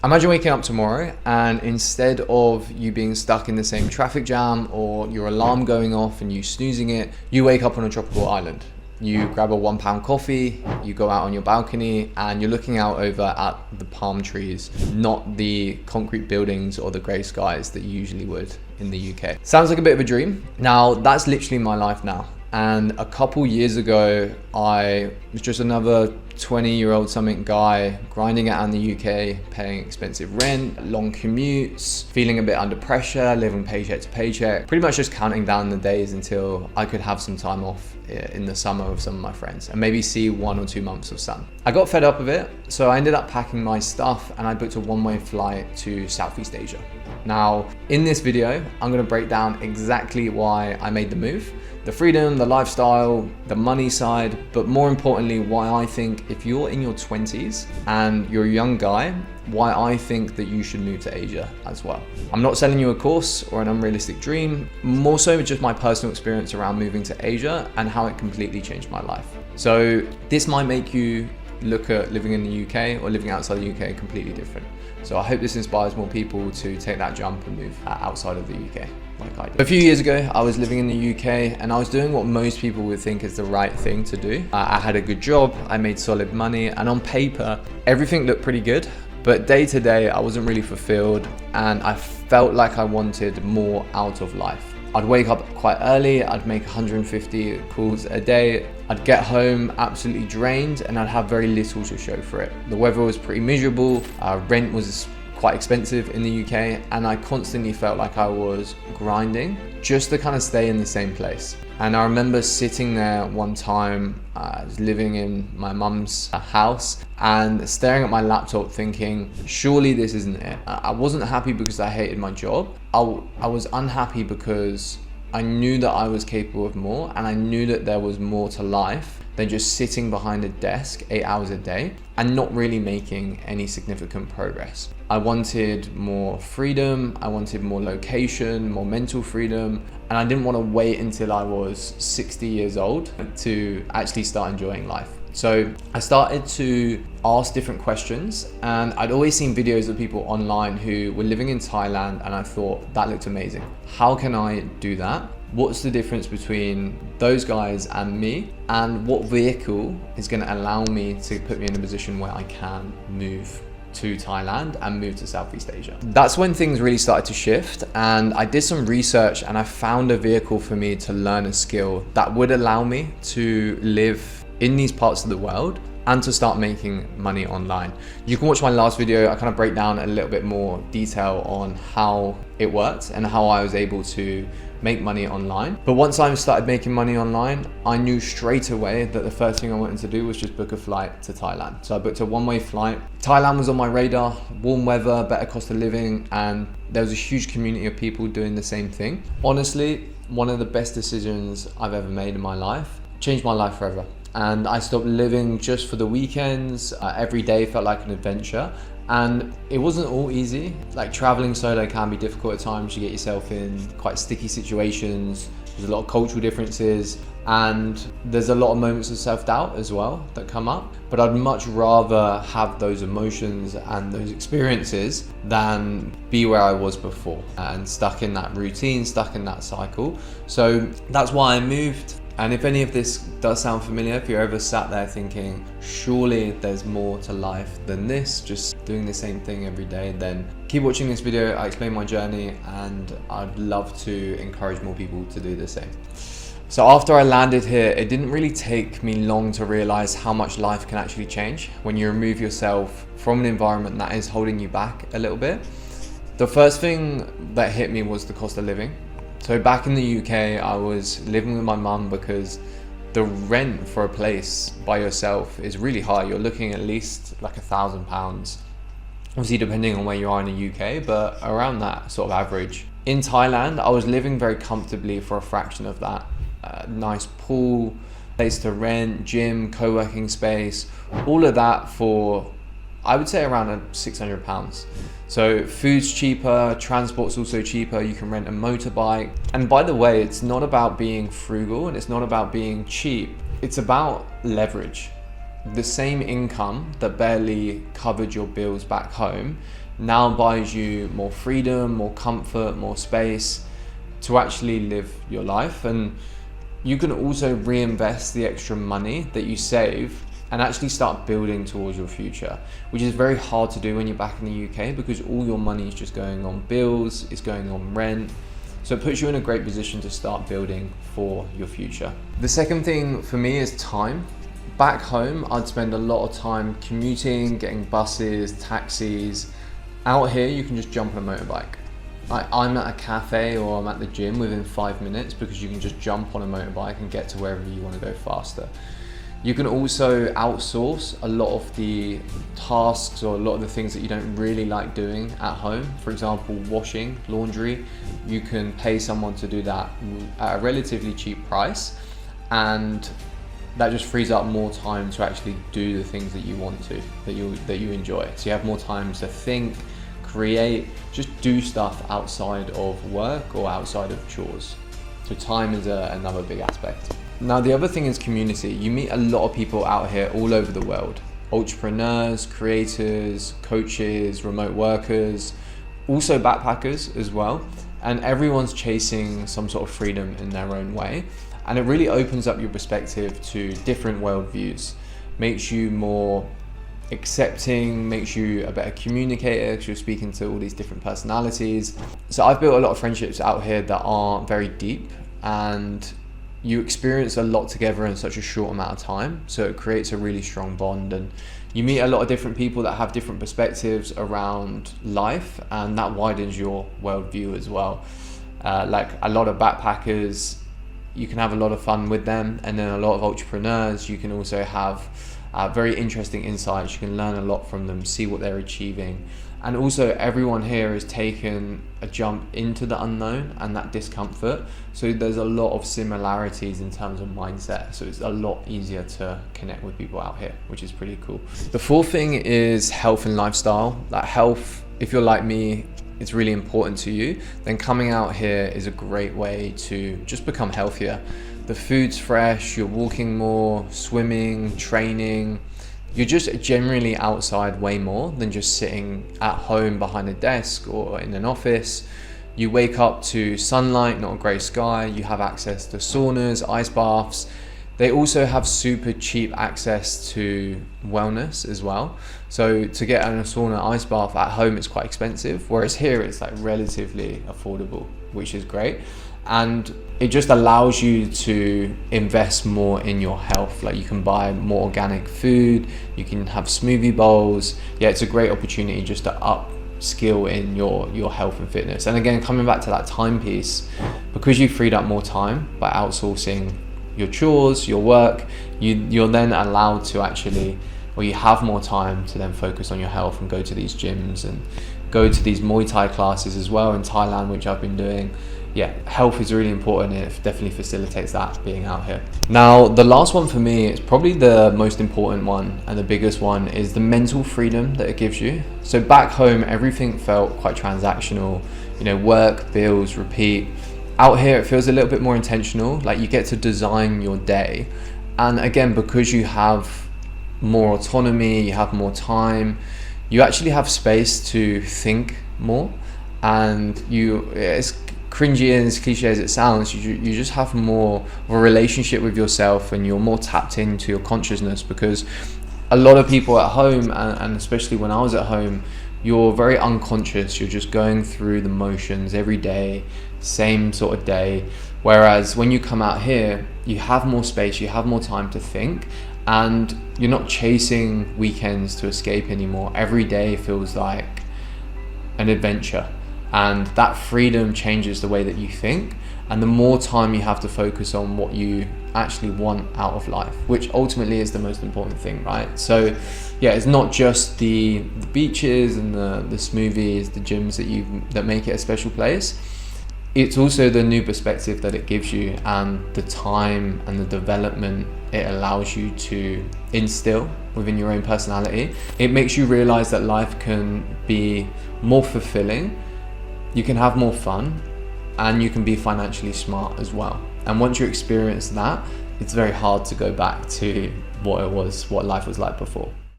Imagine waking up tomorrow and instead of you being stuck in the same traffic jam or your alarm going off and you snoozing it, you wake up on a tropical island. You grab a £1 coffee, you go out on your balcony and you're looking out over at the palm trees, not the concrete buildings or the grey skies that you usually would in the UK. Sounds like a bit of a dream. Now, that's literally my life now. And a couple years ago, I was just another 20-year-old something guy grinding it out in the UK, paying expensive rent, long commutes, feeling a bit under pressure, living paycheck to paycheck, pretty much just counting down the days until I could have some time off in the summer with some of my friends and maybe see 1 or 2 months of sun. I got fed up of it, so I ended up packing my stuff and I booked a one-way flight to Southeast Asia. Now, in this video, I'm gonna break down exactly why I made the move, the freedom, the lifestyle, the money side, but more importantly, why I think if you're in your 20s and you're a young guy, why I think that you should move to Asia as well. I'm not selling you a course or an unrealistic dream, more so just my personal experience around moving to Asia and how it completely changed my life. So this might make you look at living in the UK or living outside the UK completely different. So I hope this inspires more people to take that jump and move outside of the UK like I did. A few years ago, I was living in the UK and I was doing what most people would think is the right thing to do. I had a good job, I made solid money, and on paper, everything looked pretty good. But day to day, I wasn't really fulfilled and I felt like I wanted more out of life. I'd wake up quite early, I'd make 150 calls a day, I'd get home absolutely drained and I'd have very little to show for it. The weather was pretty miserable, rent was quite expensive in the UK, and I constantly felt like I was grinding just to kind of stay in the same place. And I remember sitting there one time, I was living in my mum's house and staring at my laptop thinking, surely this isn't it. I wasn't happy because I hated my job. I was unhappy because I knew that I was capable of more and I knew that there was more to life than just sitting behind a desk 8 hours a day and not really making any significant progress. I wanted more freedom, I wanted more location, more mental freedom, and I didn't want to wait until I was 60 years old to actually start enjoying life. So I started to ask different questions, and I'd always seen videos of people online who were living in Thailand and I thought that looked amazing. How can I do that? What's the difference between those guys and me? And what vehicle is going to allow me to put me in a position where I can move to Thailand and move to Southeast Asia? That's when things really started to shift, and I did some research and I found a vehicle for me to learn a skill that would allow me to live in these parts of the world and to start making money online. You can watch my last video, I kind of break down a little bit more detail on how it worked and how I was able to make money online. But once I started making money online, I knew straight away that the first thing I wanted to do was just book a flight to Thailand. So I booked a one-way flight. Thailand was on my radar, warm weather, better cost of living, and there was a huge community of people doing the same thing. Honestly, one of the best decisions I've ever made in my life. Changed my life forever. And I stopped living just for the weekends. Every day felt like an adventure. And it wasn't all easy. Like, traveling solo can be difficult at times. You get yourself in quite sticky situations. There's a lot of cultural differences, and there's a lot of moments of self-doubt as well that come up. But I'd much rather have those emotions and those experiences than be where I was before and stuck in that routine, stuck in that cycle. So that's why I moved. And if any of this does sound familiar, if you're ever sat there thinking, surely there's more to life than this, just doing the same thing every day, then keep watching this video. I explain my journey and I'd love to encourage more people to do the same. So after I landed here, it didn't really take me long to realize how much life can actually change when you remove yourself from an environment that is holding you back a little bit. The first thing that hit me was the cost of living. So back in the UK, I was living with my mum because the rent for a place by yourself is really high. You're looking at least like £1,000, obviously depending on where you are in the UK, but around that sort of average. In Thailand, I was living very comfortably for a fraction of that. Nice pool, place to rent, gym, co-working space, all of that for, I would say, around £600. So food's cheaper, transport's also cheaper, you can rent a motorbike. And by the way, it's not about being frugal and it's not about being cheap, it's about leverage. The same income that barely covered your bills back home now buys you more freedom, more comfort, more space to actually live your life. And you can also reinvest the extra money that you save and actually start building towards your future, which is very hard to do when you're back in the UK, because all your money is just going on bills, it's going on rent. So it puts you in a great position to start building for your future. The second thing for me is time. Back home, I'd spend a lot of time commuting, getting buses, taxis. Out here, you can just jump on a motorbike. I'm at a cafe or I'm at the gym within 5 minutes, because you can just jump on a motorbike and get to wherever you want to go faster. You can also outsource a lot of the tasks or a lot of the things that you don't really like doing at home. For example, washing, laundry. You can pay someone to do that at a relatively cheap price, and that just frees up more time to actually do the things that you want to, that you enjoy. So you have more time to think, create, just do stuff outside of work or outside of chores. So time is another big aspect. Now the other thing is community. You meet a lot of people out here all over the world. Entrepreneurs, creators, coaches, remote workers, also backpackers as well. And everyone's chasing some sort of freedom in their own way. And it really opens up your perspective to different worldviews, makes you more accepting, makes you a better communicator because you're speaking to all these different personalities. So I've built a lot of friendships out here that are very deep, and you experience a lot together in such a short amount of time. So it creates a really strong bond, and you meet a lot of different people that have different perspectives around life, and that widens your worldview as well. Like a lot of backpackers, you can have a lot of fun with them, and then a lot of entrepreneurs, you can also have very interesting insights. You can learn a lot from them, see what they're achieving. And also everyone here has taken a jump into the unknown and that discomfort. So there's a lot of similarities in terms of mindset. So it's a lot easier to connect with people out here, which is pretty cool. The fourth thing is health and lifestyle. Like health, if you're like me, it's really important to you, then coming out here is a great way to just become healthier. The food's fresh, you're walking more, swimming, training. You're just generally outside way more than just sitting at home behind a desk or in an office. You wake up to sunlight, not a grey sky. You have access to saunas, ice baths. They also have super cheap access to wellness as well. So to get a sauna, ice bath at home is quite expensive, whereas here it's like relatively affordable, which is great. And it just allows you to invest more in your health. Like you can buy more organic food, you can have smoothie bowls. Yeah, it's a great opportunity just to upskill in your health and fitness. And again, coming back to that time piece, because you freed up more time by outsourcing your chores, your work, you're then allowed to actually, or you have more time to then focus on your health and go to these gyms and go to these Muay Thai classes as well in Thailand, which I've been doing. Yeah, health is really important, and it definitely facilitates that being out here. Now, the last one for me is probably the most important one and the biggest one, is the mental freedom that it gives you. So back home, everything felt quite transactional, work, bills, repeat. Out here, it feels a little bit more intentional, like you get to design your day. And again, because you have more autonomy, you have more time, you actually have space to think more, and it's cringy and as cliche as it sounds, you just have more of a relationship with yourself, and you're more tapped into your consciousness, because a lot of people at home, and especially when I was at home, you're very unconscious. You're just going through the motions every day, same sort of day. Whereas when you come out here, you have more space, you have more time to think, and you're not chasing weekends to escape anymore. Every day feels like an adventure. And that freedom changes the way that you think, and the more time you have to focus on what you actually want out of life, which ultimately is the most important thing, right? So yeah, it's not just the beaches and the smoothies, the gyms that make it a special place. It's also the new perspective that it gives you, and the time and the development it allows you to instill within your own personality. It makes you realize that life can be more fulfilling, you can have more fun, and you can be financially smart as well. And once you experience that, it's very hard to go back to what life was like before.